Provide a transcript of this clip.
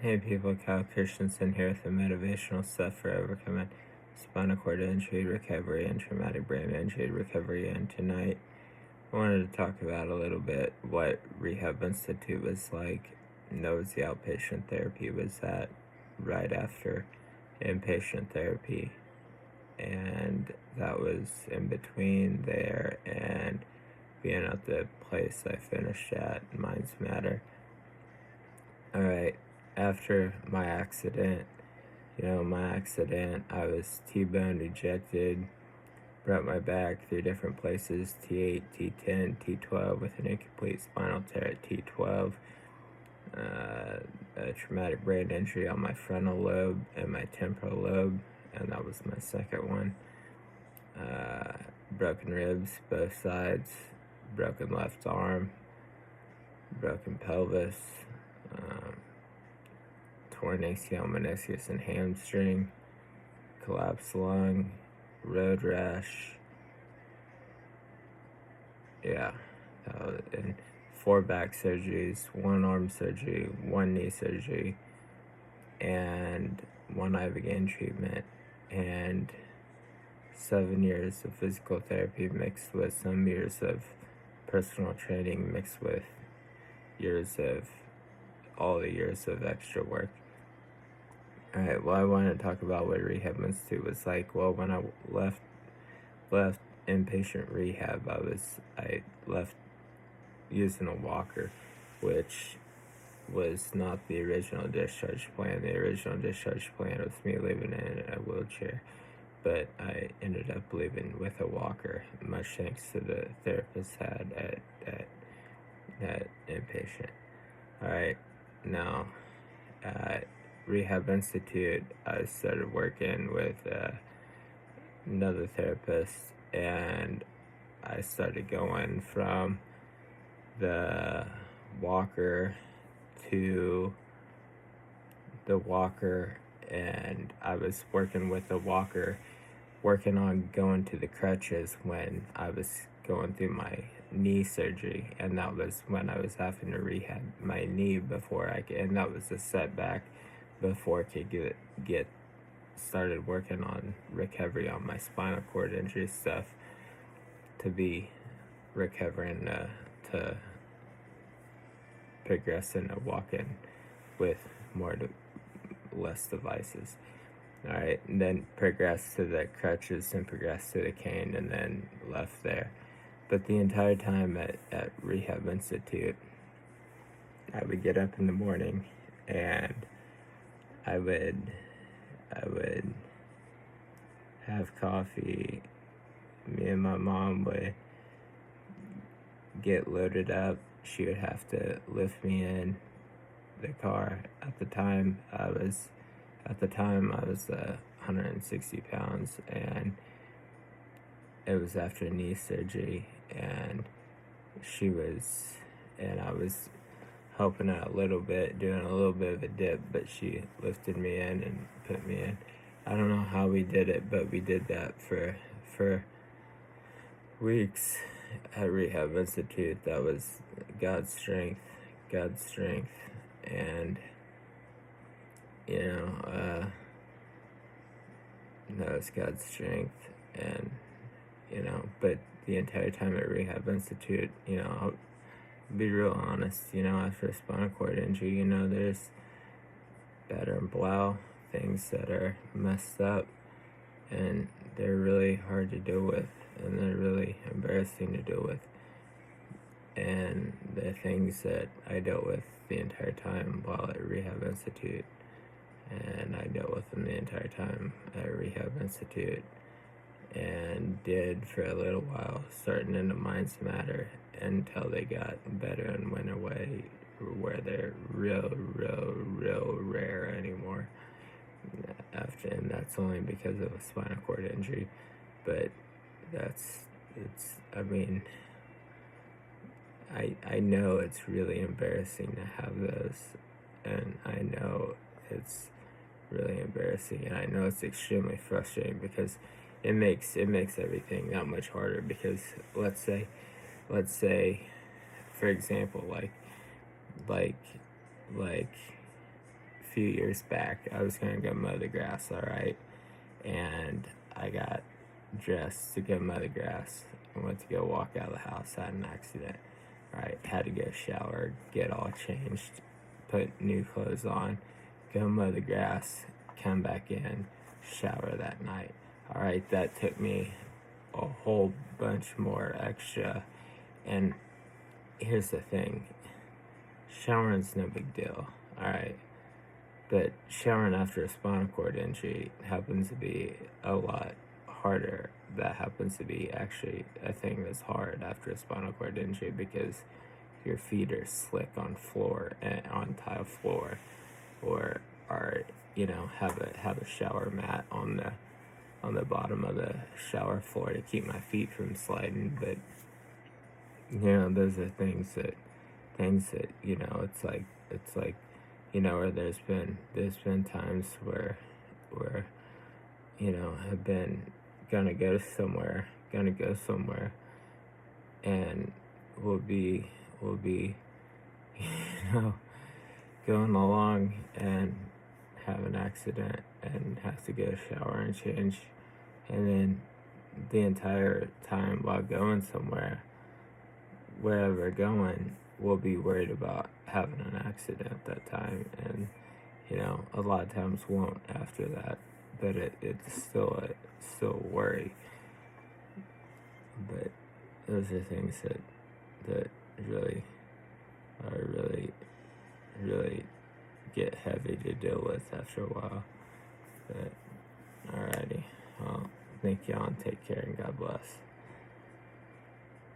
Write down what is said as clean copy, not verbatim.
Hey people, Kyle Christensen here with the motivational stuff for overcoming spinal cord injury recovery and traumatic brain injury recovery. And tonight I wanted to talk about a little bit what Rehab Institute was like. And that was the outpatient therapy was at right after inpatient therapy. And that was in between there and being at the place I finished at, Minds Matter. Alright, after my accident, I was T-boned, ejected, broke my back 3 different places, T8, T10, T12 with an incomplete spinal tear at T12, a traumatic brain injury on my frontal lobe and my temporal lobe, and that was my second one. Broken ribs, both sides, broken left arm, broken pelvis, torn ACL, meniscus, and hamstring, collapsed lung, road rash. And 4 back surgeries, 1 arm surgery, 1 knee surgery, and 1 ibogaine treatment, and 7 years of physical therapy mixed with some years of personal training mixed with all the years of extra work. Alright, well, I want to talk about what Rehab Institute was like. Well, when I left inpatient rehab, I left using a walker, which was not the original discharge plan. The original discharge plan was me living in a wheelchair, but I ended up living with a walker, much thanks to the therapist had at inpatient. Alright, now at Rehab Institute, I started working with another therapist, and I started going from the walker to the walker, and I was working with the walker, working on going to the crutches when I was going through my knee surgery, and that was when I was having to rehab my knee and that was a setback before I could get started working on recovery on my spinal cord injury stuff to be recovering to progress into walking with less devices. Alright, and then progress to the crutches and progress to the cane, and then left there. But the entire time at Rehab Institute, I would get up in the morning and I would have coffee. Me and my mom would get loaded up. She would have to lift me in the car. At the time I was 160 pounds, and it was after knee surgery, and I was helping out a little bit, doing a little bit of a dip, but she lifted me in and put me in. I don't know how we did it, but we did that for weeks at Rehab Institute. That was God's strength, and that was God's strength, and but the entire time at Rehab Institute, I'll be real honest, after a spinal cord injury, there's batter and blow, things that are messed up, and they're really hard to deal with, and they're really embarrassing to deal with. And the things that I dealt with the entire time while at Rehab Institute, and I dealt with them the entire time at Rehab Institute, and did for a little while, starting into Minds Matter, until they got better and went away, where they're real rare anymore. And that's only because of a spinal cord injury, but I know it's really embarrassing to have those, and I know it's really embarrassing, and I know it's extremely frustrating because it makes everything that much harder. Because let's say, for example, like few years back, I was gonna go mow the grass, alright? And I got dressed to go mow the grass. I went to go walk out of the house, had an accident. Right, had to go shower, get all changed, put new clothes on, go mow the grass, come back in, shower that night. Alright, that took me a whole bunch more extra. And here's the thing, showering's no big deal, alright? But showering after a spinal cord injury happens to be a lot harder. That happens to be actually a thing that's hard after a spinal cord injury, because your feet are slick on floor and on tile floor, or are, you know, have a shower mat on the bottom of the shower floor to keep my feet from sliding. But you know, those are things that you know, it's like you know, where there's been times where you know, have been gonna go somewhere, and will be you know, going along and have an accident and have to go shower and change, and then the entire time while going somewhere, wherever going, we'll be worried about having an accident at that time. And you know, a lot of times won't after that, but it's still a worry. But those are things that really really get heavy to deal with after a while. But alrighty, well, thank y'all and take care and God bless.